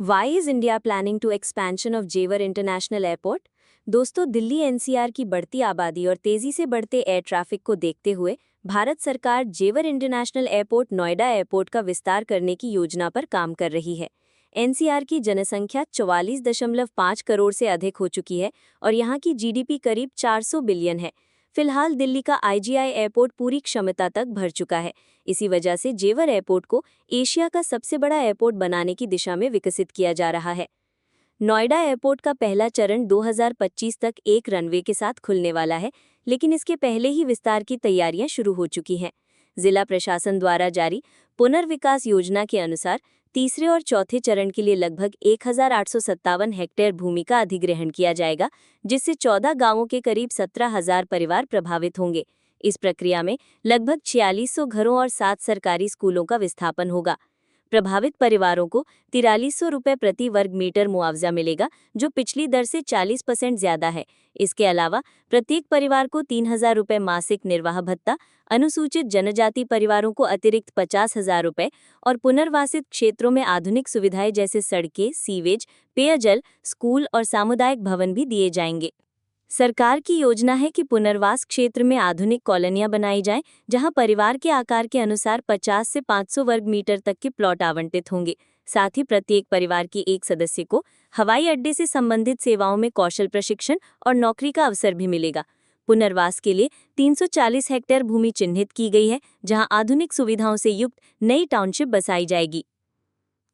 Why is India planning to expansion of जेवर international airport? दोस्तों, Delhi NCR की बढ़ती आबादी और तेजी से बढ़ते एयर ट्रैफिक को देखते हुए भारत सरकार जेवर इंटरनेशनल एयरपोर्ट नोएडा एयरपोर्ट का विस्तार करने की योजना पर काम कर रही है। एनसीआर की जनसंख्या 44.5 करोड़ से अधिक हो चुकी है और यहाँ की जीडीपी करीब 400 बिलियन है। फिलहाल दिल्ली का आईजीआई एयरपोर्ट पूरी क्षमता तक भर चुका है। इसी वजह से जेवर एयरपोर्ट को एशिया का सबसे बड़ा एयरपोर्ट बनाने की दिशा में विकसित किया जा रहा है। नोएडा एयरपोर्ट का पहला चरण 2025 तक एक रनवे के साथ खुलने वाला है, लेकिन इसके पहले ही विस्तार की तैयारियां शुरू हो चुकी हैं। जिला प्रशासन द्वारा जारी पुनर्विकास योजना के अनुसार तीसरे और चौथे चरण के लिए लगभग 1857 हेक्टेयर भूमि का अधिग्रहण किया जाएगा, जिससे 14 गांवों के करीब 17,000 परिवार प्रभावित होंगे। इस प्रक्रिया में लगभग 4600 घरों और 7 सरकारी स्कूलों का विस्थापन होगा। प्रभावित परिवारों को 4300 रुपये प्रति वर्ग मीटर मुआवजा मिलेगा, जो पिछली दर से 40% ज्यादा है। इसके अलावा प्रत्येक परिवार को 3000 रुपये मासिक निर्वाह भत्ता, अनुसूचित जनजाति परिवारों को अतिरिक्त 50,000 रुपये और पुनर्वासित क्षेत्रों में आधुनिक सुविधाएं जैसे सड़कें, सीवेज, पेयजल, स्कूल और सामुदायिक भवन भी दिए जाएंगे। सरकार की योजना है कि पुनर्वास क्षेत्र में आधुनिक कॉलोनियां बनाई जाएं, जहां परिवार के आकार के अनुसार 50 से 500 वर्ग मीटर तक के प्लॉट आवंटित होंगे। साथ ही प्रत्येक परिवार के एक सदस्य को हवाई अड्डे से संबंधित सेवाओं में कौशल प्रशिक्षण और नौकरी का अवसर भी मिलेगा। पुनर्वास के लिए 340 हेक्टेयर भूमि चिन्हित की गई है, जहां आधुनिक सुविधाओं से युक्त नई टाउनशिप बसाई जाएगी।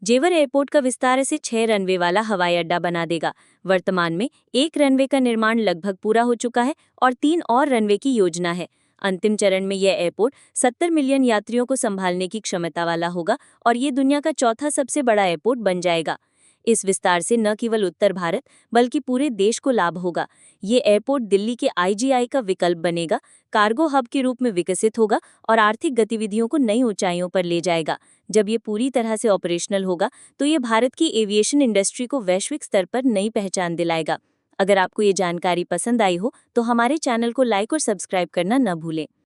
जेवर एयरपोर्ट का विस्तार इसे 6 रनवे वाला हवाई अड्डा बना देगा। वर्तमान में एक रनवे का निर्माण लगभग पूरा हो चुका है और 3 और रनवे की योजना है। अंतिम चरण में यह एयरपोर्ट 70 मिलियन यात्रियों को संभालने की क्षमता वाला होगा और ये दुनिया का चौथा सबसे बड़ा एयरपोर्ट बन जाएगा। इस विस्तार से न केवल उत्तर भारत बल्कि पूरे देश को लाभ होगा। ये एयरपोर्ट दिल्ली के आईजीआई का विकल्प बनेगा, कार्गो हब के रूप में विकसित होगा और आर्थिक गतिविधियों को नई ऊंचाइयों पर ले जाएगा। जब ये पूरी तरह से ऑपरेशनल होगा तो ये भारत की एविएशन इंडस्ट्री को वैश्विक स्तर पर नई पहचान दिलाएगा। अगर आपको ये जानकारी पसंद आई हो तो हमारे चैनल को लाइक और सब्सक्राइब करना न भूलें।